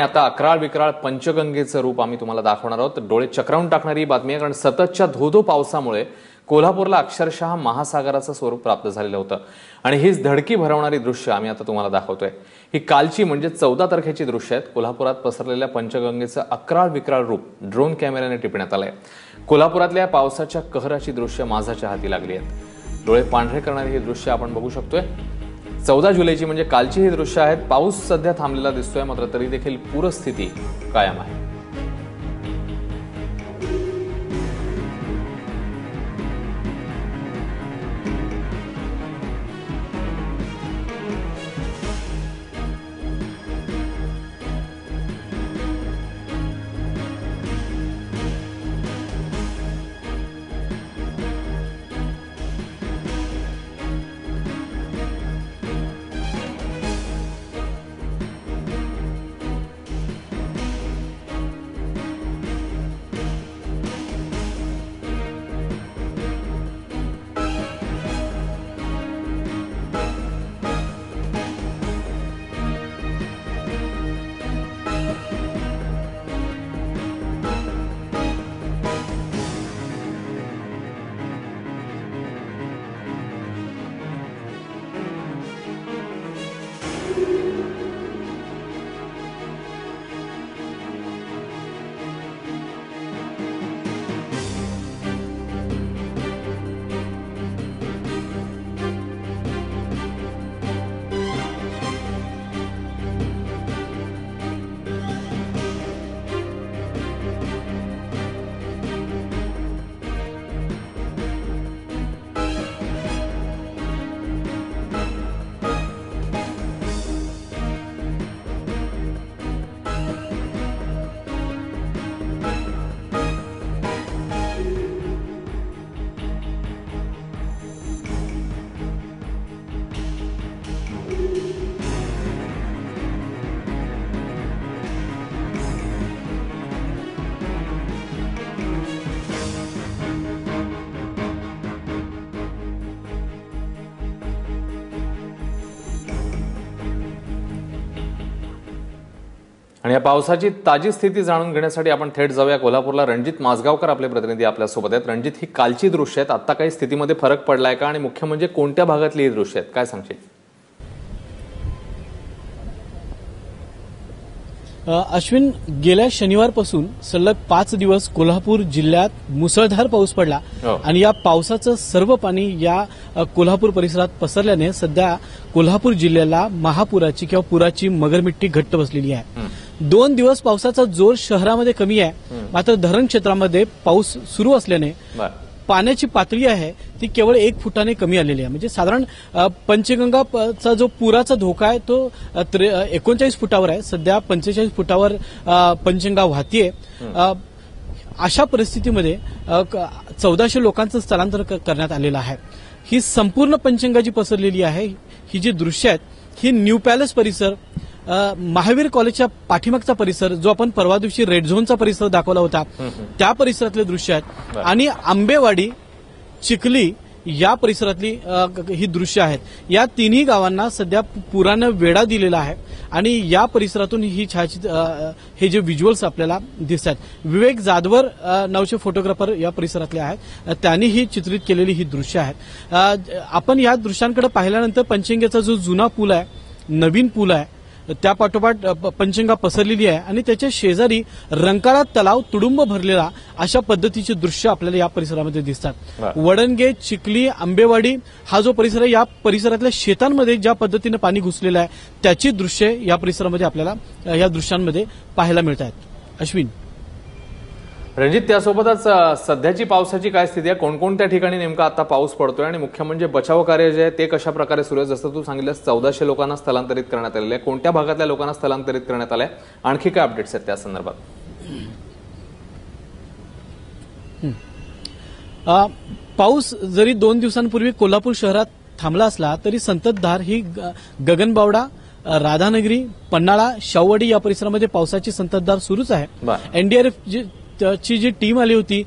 आता अक्राळ विक्राळ पंचगंगेचं रूप आम्ही तुम्हाला दाखवणार आहोत। डोळे चक्रावून टाकणारी बातमी आहे, कारण सततच्या धोधो पावसामुळे कोल्हापूरला अक्षरशः महासागराचं स्वरूप प्राप्त झालेलं होतं आणि हीच धडकी भरवणारी दृश्य आम्ही आता तुम्हाला दाखवतोय। ही कालची म्हणजे 14 तारखेची दृश्य आहेत। कोल्हापुरात पसरलेल्या पंचगंगेचं अक्राळ विक्राळ रूप ड्रोन कॅमेऱ्याने टिपण्यात आलंय। कोल्हापुरातल्या पावसाच्या कहराची दृश्य माझ्या हाती लागली आहेत। डोळे पांढरे करणारी ही दृश्य आपण बघू शकतोय। 14 जुलैची म्हणजे कालची ही दृश्य आहेत। पाऊस सध्या थांबलेला दिसतोय, मात्र तरी देखील पूरस्थिती कायम आहे। आणि या पावसाची ताजी स्थिती जाणून घेण्यासाठी आपण थेट जाऊया कोल्हापूरला। रणजित माजगावकर आपले प्रतिनिधी आपल्या सोबत आहेत। रणजित, ही कालची दृश्य आहेत, आता काही स्थितीमध्ये फरक पडलाय का आणि मुख्य म्हणजे कोणत्या भागातली ही दृश्य आहेत, काय सांगशील? अश्विन, गेल्या शनिवारपासून सलग 5 दिवस कोल्हापूर जिल्ह्यात मुसळधार पाऊस पडला आणि या पावसाचं सर्व पाणी या कोल्हापूर परिसरात पसरल्याने सध्या कोल्हापूर जिल्ह्याला महापुराची किंवा पुराची मगरमिट्टी घट्ट बसलेली आहे। 2 दिवस पावसाचा जोर शहरामध्ये कमी आहे, मात्र धरण क्षेत्रामध्ये पाऊस सुरू असल्याने पाण्याची पातळी आहे ती केवळ 1 फुटाने कमी आलेली आहे। म्हणजे साधारण पंचगंगाचा जो पुराचा धोका आहे तो 39 फुटावर आहे। सध्या 45 फुटावर पंचगंगा वाहतीये। अशा परिस्थितीमध्ये 1400 लोकांचं स्थलांतर करण्यात आलेलं आहे। ही संपूर्ण पंचगंगा जी पसरलेली आहे, ही जी दृश्य आहेत ही न्यू पॅलेस परिसर, महावीर कॉलेजच्या पाठीमागचा परिसर, जो आपण परवा दिवशी रेड झोनचा परिसर दाखवला होता त्या परिसरातले दृश्य आहेत आणि आंबेवाडी, चिखली या परिसरातली ही दृश्य आहेत। या तिन्ही गावांना सध्या पुरानं वेढा दिलेला आहे आणि या परिसरातून ही हे जे व्हिज्युअल्स आपल्याला दिसतात, विवेक जाधवर नावचे फोटोग्राफर या परिसरातले आहेत, त्यांनी ही चित्रित केलेली ही दृश्य आहेत। आपण या दृश्यांकडे पाहिल्यानंतर पंचगंगेचा जो जुना पूल आहे, नवीन पूल आहे, त्या पाठोपाठ पंचगंगा पसरलेली आहे आणि त्याच्या शेजारी रंकाळा तलाव तुडुंब भरलेला अशा पद्धतीचे दृश्य आपल्याला या परिसरामध्ये दिसतात। वडणगे, चिखली, आंबेवाडी हा जो परिसर आहे, या परिसरातल्या शेतांमध्ये ज्या पद्धतीने पाणी घुसलेलं आहे त्याची दृश्य या परिसरामध्ये आपल्याला या दृश्यांमध्ये पाहायला मिळत आहेत। अश्विन, रणजित, त्यासोबतच सध्याची पावसाची काय स्थिती आहे, कोणकोणत्या ठिकाणी नेमका आता पाऊस पडतोय आणि मुख्य म्हणजे बचाव कार्य जे आहे ते कशा प्रकारे सुरू आहे? जसं तू सांगितलंस 1400 लोकांना स्थलांतरित करण्यात आलेले आहे, कोणत्या भागातल्या लोकांना स्थलांतरित करण्यात आलंय, आणखी काय अपडेट्स आहेत त्या संदर्भात? पाऊस जरी 2 दिवसांपूर्वी कोल्हापूर शहरात थांबला असला तरी संततधार ही गगनबावडा, राधानगरी, पन्हाळा, शाहूवाडी या परिसरामध्ये पावसाची संततधार सुरूच आहे। एनडीआरएफ ची जी टीम आली होती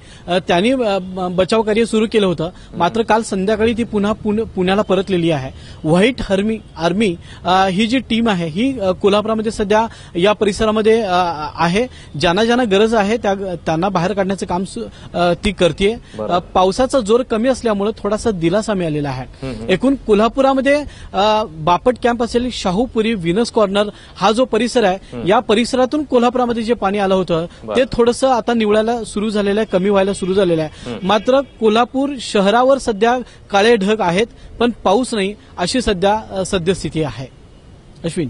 त्यांनी बचाव कार्य सुरू केलं होतं. मात्र काल संध्याकाळी ती पुन्हा पुण्याला परतलेली आहे. व्हाईट आर्मी ही जी टीम आहे ही कोल्हापुरामध्ये सध्या या परिसरामध्ये आहे. ज्यांना गरज आहे त्यांना बाहेर काढण्याचं काम ती करते. पावसाचा जोर कमी असल्यामुळे थोडासा दिलासा मिळालेला आहे. एकूण कोल्हापुरामध्ये बापट कॅम्प असेल, शाहूपुरी, व्हिनस कॉर्नर हा जो परिसर आहे या परिसरातून कोल्हापुरामध्ये जे पाणी आलं होतं ते थोडंसं आता निवळायला सुरू झालेलं आहे, कमी व्हायला सुरू झालेलं आहे. मात्र कोल्हापूर शहरावर सध्या काळे ढग आहेत पण पाऊस नाही अशी सद्यस्थिती आहे. अश्विन,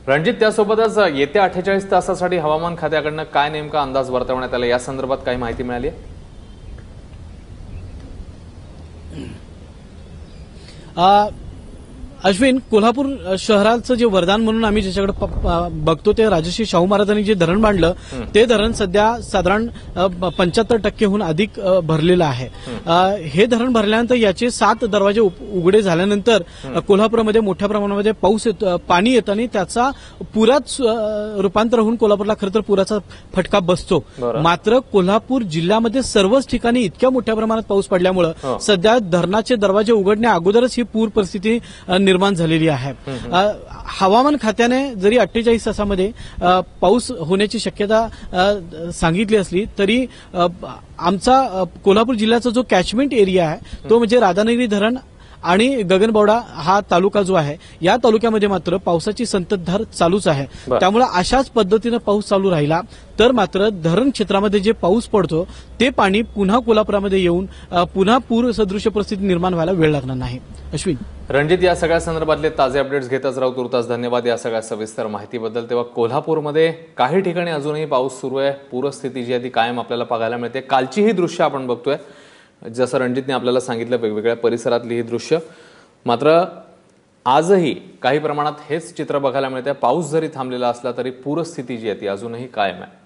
रणजित, त्यासोबतच येत्या 48 तासासाठी हवामान खात्याकडनं काय नेमका अंदाज वर्तवण्यात आला या संदर्भात काही माहिती मिळाली आहे? अश्विन, कोल्हापूर शहराचं जे वरदान म्हणून आम्ही ज्याच्याकडे बघतो ते राजर्षी शाहू महाराजांनी जे धरण बांधलं ते धरण सध्या साधारण 75% अधिक भरलेलं आहे. हे धरण भरल्यानंतर याचे 7 दरवाजे उघडे झाल्यानंतर कोल्हापूरमध्ये मोठ्या प्रमाणामध्ये पाणी येतं आणि त्याचा पुरात रूपांतर होऊन कोल्हापूरला खरं तर पुराचा फटका बसतो. मात्र कोल्हापूर जिल्ह्यामध्ये सर्वच ठिकाणी इतक्या मोठ्या प्रमाणात पाऊस पडल्यामुळे सध्या धरणाचे दरवाजे उघडण्या अगोदरच ही पूर परिस्थिती निर्माण झालेली आहे. हवामान खात्याने जरी 48 तासामध्ये पाऊस होण्याची शक्यता सांगितली असली तरी आमचा कोल्हापूर जिल्ह्याचा जो कॅचमेंट एरिया आहे तो म्हणजे राधानगरी धरण आणि गगनबावडा हा तालुका जो आहे या तालुक्यामध्ये मात्र पावसाची संततधार चालूच आहे. त्यामुळे अशाच पद्धतीनं पाऊस चालू राहिला तर मात्र धरण क्षेत्रामध्ये जे पाऊस पडतो ते पाणी पुन्हा कोल्हापुरामध्ये येऊन पुन्हा पूर सदृश्य परिस्थिती निर्माण व्हायला वेळ लागणार नाही. अश्विन, रणजित, या सगळ्या संदर्भातले ताजे अपडेट्स घेतच राहू. तुर्तास धन्यवाद या सगळ्या सविस्तर माहितीबद्दल. तेव्हा कोल्हापूरमध्ये काही ठिकाणी अजूनही पाऊस सुरू आहे. पूरस्थिती जी आहे ती कायम आपल्याला पाहायला मिळते. कालची ही दृश्य आपण बघतोय, जसं रणजितने आपल्याला सांगितलं वेगवेगळ्या परिसरातली ही दृश्य. मात्र आजही काही प्रमाणात हेच चित्र बघायला मिळते. पाऊस जरी थांबलेला असला तरी पूरस्थिती जी आहे ती अजूनही कायम आहे.